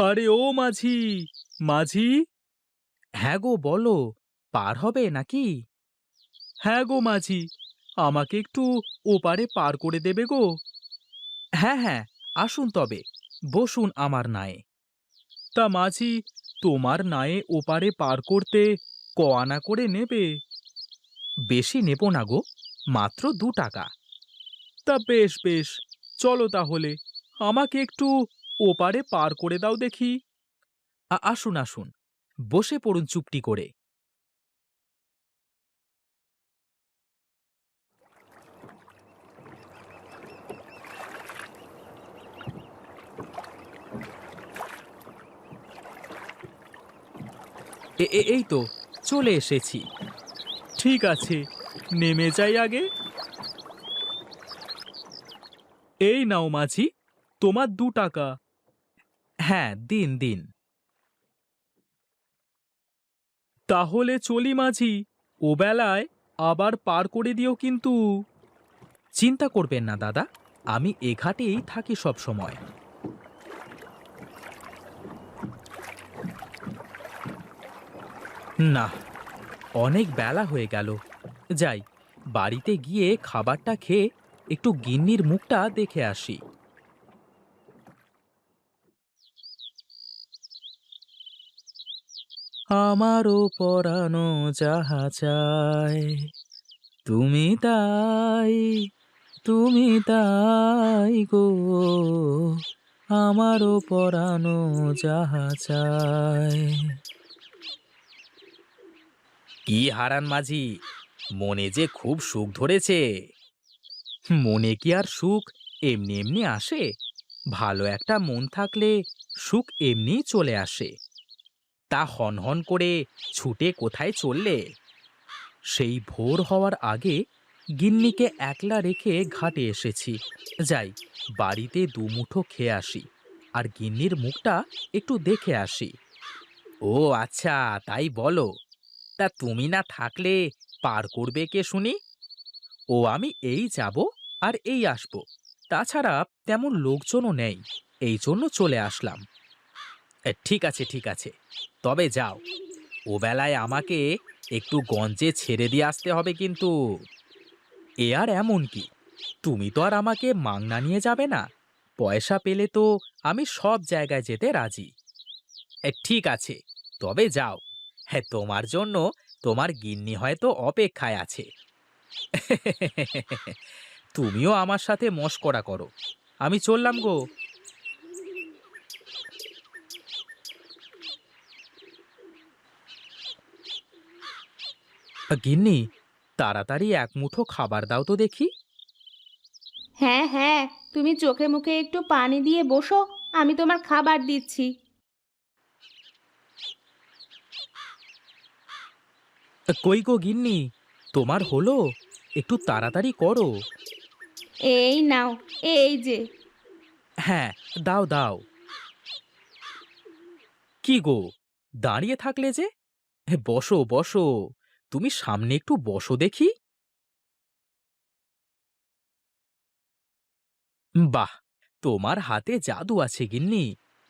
আরে ও মাঝি, মাঝি। হ্যাঁ গো, বলো। পার হবে নাকি? হ্যাঁ গো মাঝি, আমাকে একটু ওপারে পার করে দেবে গো। হ্যাঁ হ্যাঁ, আসুন তবে, বসুন আমার নায়ে। তা মাঝি, তোমার নায়ে ওপারে পার করতে ক আনা করে নেবে? বেশি নেব না গো, মাত্র 2 টাকা। তা বেশ বেশ, চলো তাহলে, আমাকে একটু ওপারে পার করে দাও দেখি। আসুন আসুন, বসে পড়ুন চুপটি করে। এই তো চলে এসেছি। ঠিক আছে, নেমে যাই আগে। এই নাও মাঝি, তোমার 2 টাকা। হ্যাঁ, দিন দিন। তাহলে চলি মাঝি, ও বেলায় আবার পার করে দিও কিন্তু। চিন্তা করবেন না দাদা, আমি এ ঘাটেই থাকি সব সময়। না, অনেক বেলা হয়ে গেল। যাই, বাড়িতে গিয়ে খাবারটা খেয়ে একটু গিন্নির মুখটা দেখে আসি। আমারও পরানো যাহা চায়, তুমি তাই, তুমি তাই গো, আমারও পরানো যাহা চায়। কি হারান মাঝি, মনে যে খুব সুখ ধরেছে। মনে কি আর সুখ এমনি এমনি আসে? ভালো একটা মন থাকলে সুখ এমনিই চলে আসে। তা হনহন করে ছুটে কোথায় চললে? সেই ভোর হওয়ার আগে গিন্নিকে একলা রেখে ঘাটে এসেছি। যাই, বাড়িতে দুমুঠো খেয়ে আসি, আর গিন্নির মুখটা একটু দেখে আসি। ও আচ্ছা, তাই বলো। তা তুমি না থাকলে পার করবে কে শুনি? ও আমি এই যাব আর এই আসব, তাছাড়া তেমন লোকজনও নেই, এই জন্য চলে আসলাম। ঠিক আছে ঠিক আছে, তবে যাও, ও বেলায় আমাকে একটু গঞ্জে ছেড়ে দিয়ে আসতে হবে কিন্তু। এ আর এমন কি, তুমি তো আর আমাকে মাংনা নিয়ে যাবে না। পয়সা পেলে তো আমি সব জায়গায় যেতে রাজি। ঠিক আছে, তবে যাও। হ্যাঁ, তোমার জন্য তোমার গিন্নি হয়তো অপেক্ষায় আছে। তুমিও আমার সাথে মশকরা করো, আমি চললাম গো। গিন্নি, তাড়াতাড়ি এক মুঠো খাবার দাও তো দেখি। হ্যাঁ হ্যাঁ, তুমি চোখে মুখে একটু পানি দিয়ে বসো, আমি তোমার খাবার দিচ্ছি। কই গো গিন্নি, তোমার হলো? একটু তাড়াতাড়ি করো। এই নাও, এই যে। হ্যাঁ, দাও দাও। কি গো, দাঁড়িয়ে থাকলে যে? বসো বসো, তুমি সামনে একটু বসো দেখি। বাহ, তোমার হাতে জাদু আছে গিন্নি।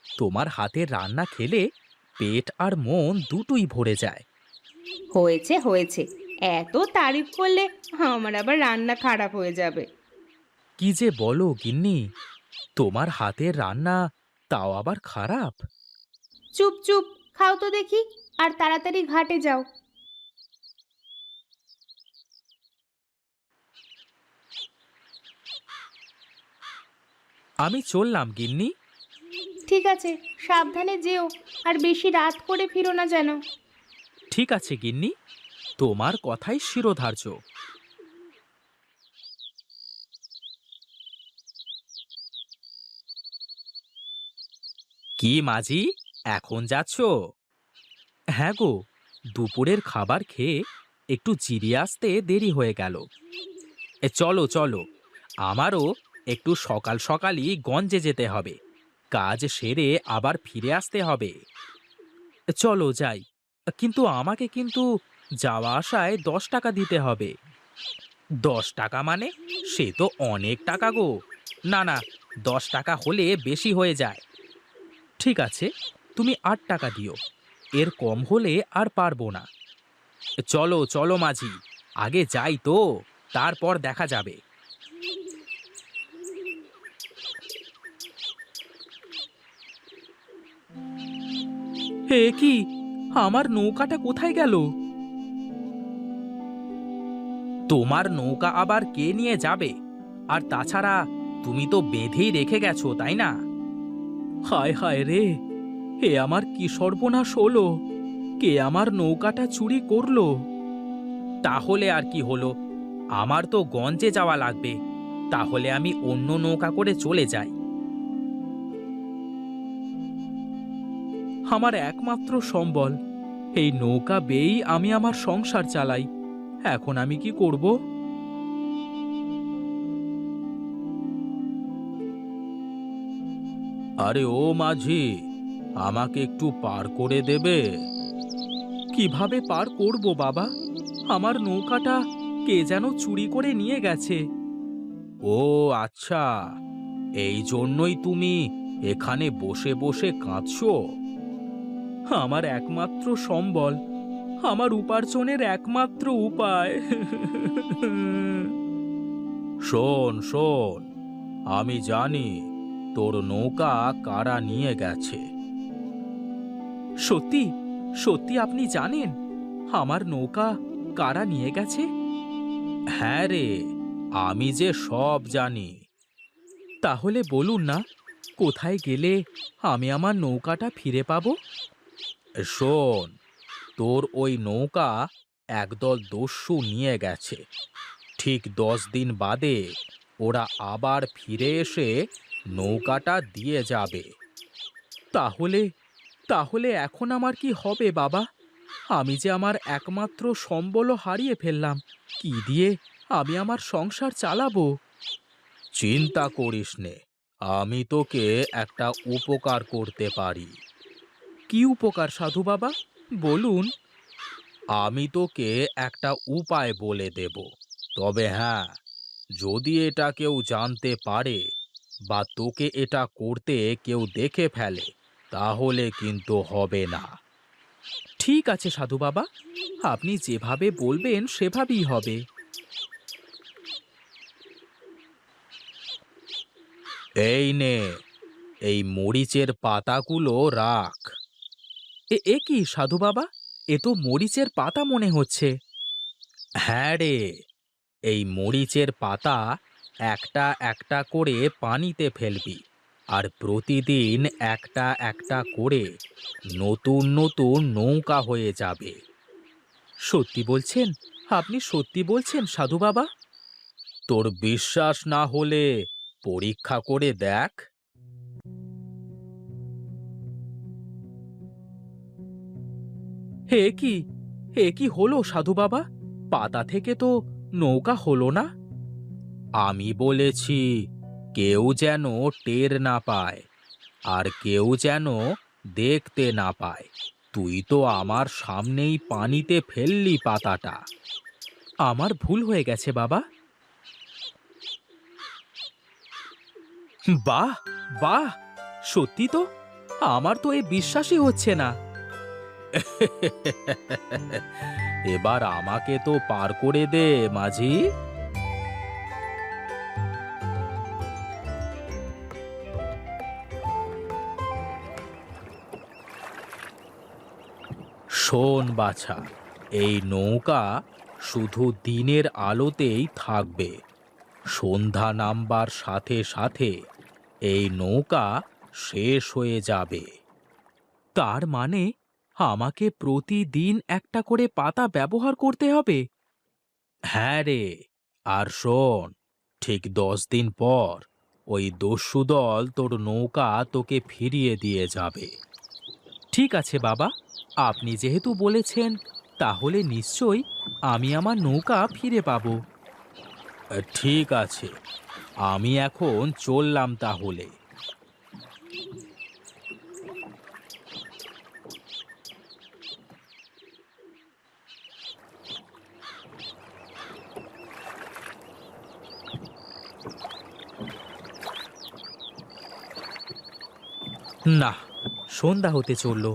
তোমার হাতের রান্না খেলে পেট আর মন দুটোই ভরে যায়। হয়েছে হয়েছে, এত তারিফ করলে আমার আবার রান্না খারাপ হয়ে যাবে। কি যে বলো গিন্নি, তোমার হাতের রান্না তাও আবার খারাপ? চুপ চুপ, খাও তো দেখি, আর তাড়াতাড়ি ঘাটে যাও। আমি চললাম গিন্নি। ঠিক আছে, সাবধানে যেও, আর বেশি রাত করে ফিরো না যেন। ঠিক আছে গিন্নি, তোমার কথাই শিরোধার্য। কি মাঝি, এখন যাচ্ছ? হ্যাঁ গো, দুপুরের খাবার খেয়ে একটু জিরিয়ে আসতে দেরি হয়ে গেল। চলো চলো, আমারও একটু সকাল সকালই গঞ্জে যেতে হবে, কাজ সেরে আবার ফিরে আসতে হবে। চলো যাই, কিন্তু আমাকে কিন্তু যাওয়া আসায় 10 টাকা দিতে হবে। 10 টাকা মানে? সে তো অনেক টাকা গো। না না, 10 টাকা হলে বেশি হয়ে যায়। ঠিক আছে, তুমি 8 টাকা দিও। এর কম হলে আর পারবো না। চলো চলো মাঝি, আগে যাই তো, তারপর দেখা যাবে। হে কি, আমার নৌকাটা কোথায় গেল? তোমার নৌকা আবার কে নিয়ে যাবে? আর তাছাড়া তুমি তো বেঁধেই রেখে গেছো, তাই না? হায় হায় রে, এ আমার কি সর্বনাশ হলো! কে আমার নৌকাটা চুরি করলো? তাহলে আর কি হলো, আমার তো গঞ্জে যাওয়া লাগবে। তাহলে আমি অন্য নৌকা করে চলে যাই। আমার একমাত্র সম্বল, এই নৌকা বেয়েই আমি আমার সংসার চালাই। এখন আমি কি করব? আরে ও মাঝি, আমাকে একটু পার করে দেবে? কিভাবে পার করব বাবা? আমার নৌকাটা কে যেন চুরি করে নিয়ে গেছে। ও আচ্ছা, এই জন্যই তুমি এখানে বসে বসে কাঁদছো? আমার একমাত্র সম্বল, আমার উপার্জনের একমাত্র উপায়। শোন শোন, আমি জানি তোর নৌকা কারা নিয়ে গেছে। সত্যি? সত্যি আপনি জানেন আমার নৌকা কারা নিয়ে গেছে? হ্যাঁ রে, আমি যে সব জানি। তাহলে বলুন না, কোথায় গেলে আমি আমার নৌকাটা ফিরে পাবো? শোন, তোর ওই নৌকা একদল দস্যু নিয়ে গেছে। ঠিক 10 দিন বাদে ওরা আবার ফিরে এসে নৌকাটা দিয়ে যাবে। তাহলে তাহলে এখন আমার কি হবে বাবা? আমি যে আমার একমাত্র সম্বলও হারিয়ে ফেললাম। কি দিয়ে আমি আমার সংসার চালাবো? চিন্তা করিস নে, আমি তোকে একটা উপকার করতে পারি। কি উপকার সাধু বাবা, বলুন। আমি তোকে একটা উপায় বলে দেব। তবে হ্যাঁ, যদি এটা কেউ জানতে পারে বা তোকে এটা করতে কেউ দেখে ফেলে, তাহলে কিন্তু হবে না। ঠিক আছে সাধু বাবা, আপনি যেভাবে বলবেন সেভাবেই হবে। এই নে, এই মরিচের পাতাগুলো রাখ। এ কি সাধু বাবা, এ তো মরিচের পাতা মনে হচ্ছে। হ্যাঁ রে, এই মরিচের পাতা একটা একটা করে পানিতে ফেলবি, আর প্রতিদিন একটা একটা করে নতুন নতুন নৌকা হয়ে যাবে। সত্যি বলছেন? আপনি সত্যি বলছেন সাধু বাবা? তোর বিশ্বাস না হলে পরীক্ষা করে দেখ। হে কি, এ কি হলো সাধু বাবা? পাতা থেকে তো নৌকা হলো না। আমি বলেছি কেউ যেন টের না পায়, আর কেউ যেন দেখতে না পায়। তুই তো আমার সামনেই পানিতে ফেললি পাতাটা। আমার ভুল হয়ে গেছে বাবা। বাহ, বাহ, সত্যি তো! আমার তো এ বিশ্বাসই হচ্ছে না। এবার আমাকে তো পার করে দে মাঝি। শোন বাছা, এই নৌকা শুধু দিনের আলোতেই থাকবে। সন্ধ্যা নামবার সাথে সাথে এই নৌকা শেষ হয়ে যাবে। তার মানে আমাকে প্রতিদিন একটা করে পাতা ব্যবহার করতে হবে? হ্যাঁ রে, আর শোন, ঠিক 10 দিন পর ওই দস্যু দল তোর নৌকা তোকে ফিরিয়ে দিয়ে যাবে। ঠিক আছে বাবা, আপনি যেহেতু বলেছেন, তাহলে নিশ্চয়ই আমি আমার নৌকা ফিরে পাবো। ঠিক আছে, আমি এখন চললাম তাহলে। না, সন্ধ্যা হতে চলল,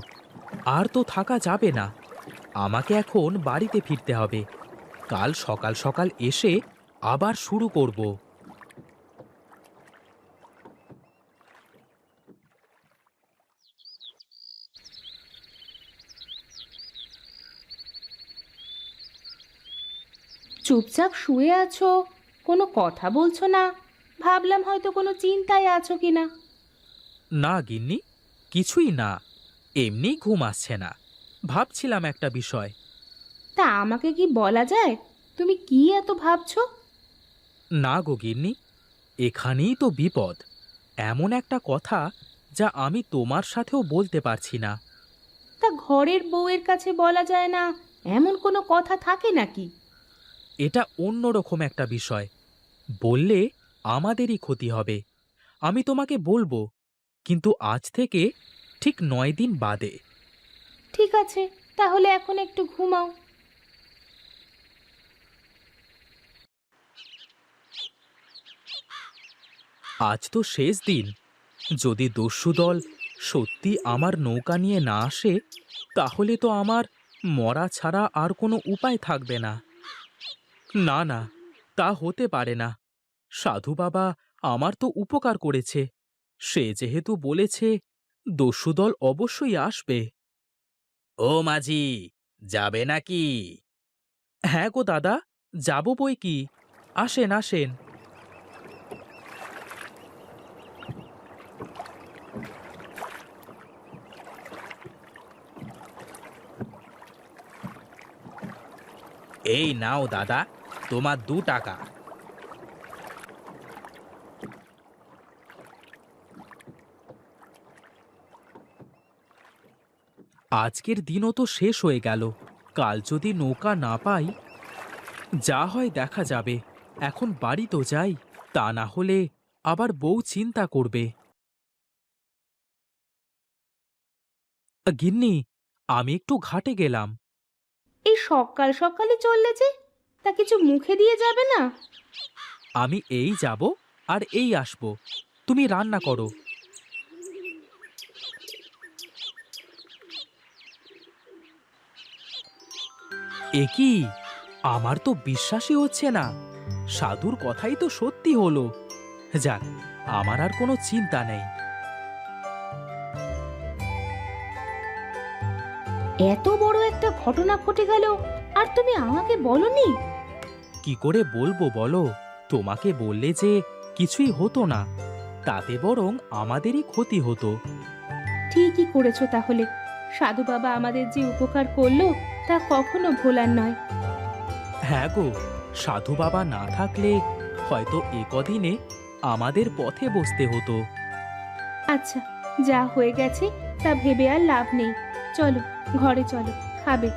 আর তো থাকা যাবে না। আমাকে এখন বাড়িতে ফিরতে হবে। কাল সকাল সকাল এসে আবার শুরু করব। চুপচাপ শুয়ে আছো, কোনো কথা বলছো না। ভাবলাম হয়তো কোনো চিন্তায় আছো কিনা। না গিন্নি, কিছুই না, এমনি ঘুম আসছে না। ভাবছিলাম একটা বিষয়। তা আমাকে কি বলা যায়, তুমি কি এত ভাবছো? না গো গিন্নি, এখানেই তো বিপদ। এমন একটা কথা যা আমি তোমার সাথেও বলতে পারছি না। তা ঘরের বউয়ের কাছে বলা যায় না, এমন কোনো কথা থাকে নাকি? এটা অন্যরকম একটা বিষয়। বললে আমাদেরই ক্ষতি হবে। আমি তোমাকে বলবো, কিন্তু আজ থেকে ঠিক 9 দিন বাদে। ঠিক আছে, তাহলে এখন একটু ঘুমাও। আজ তো শেষ দিন। যদি দস্যু দল সত্যি আমার নৌকা নিয়ে না আসে, তাহলে তো আমার মরা ছাড়া আর কোনো উপায় থাকবে না। না না, তা হতে পারে না। সাধু বাবা আমার তো উপকার করেছে। সে যেহেতু বলেছে, দস্যুদল অবশ্যই আসবে। ও মাঝি, যাবে নাকি? হ্যাঁ গো দাদা, যাব বই কি। আসেন আসেন। এই নাও দাদা, তোমার 2 টাকা। আজকের দিনও তো শেষ হয়ে গেল। কাল যদি নৌকা না পাই, যা হয় দেখা যাবে। এখন বাড়ি তো যাই, তা না হলে আবার বউ চিন্তা করবে। গিন্নি, আমি একটু ঘাটে গেলাম। এই সকাল সকালই চললে যে, তা কিছু মুখে দিয়ে যাবে না? আমি এই যাব আর এই আসব। তুমি রান্না করো। এ কি, আমার তো বিশ্বাসই হচ্ছে না। সাধুর কথাই তো সত্যি হলো। যাক, আমার আর কোনো চিন্তা নেই। এত বড় একটা ঘটনা ঘটে গেল, আর তুমি আমাকে বলনি? কি করে বলবো বলো? তোমাকে বললে যে কিছুই হতো না, তাতে বরং আমাদেরই ক্ষতি হতো। ঠিকই করেছো তাহলে। সাধু বাবা আমাদের যে উপকার করলো, তা কখনো ভোলার নয়। হ্যাঁ গো, সাধু বাবা না থাকলে হয়তো এ কদিনে আমাদের পথে বসতে হতো। আচ্ছা, যা হয়ে গেছে তা ভেবে আর লাভ নেই। চলো, ঘরে চলো, খাবে।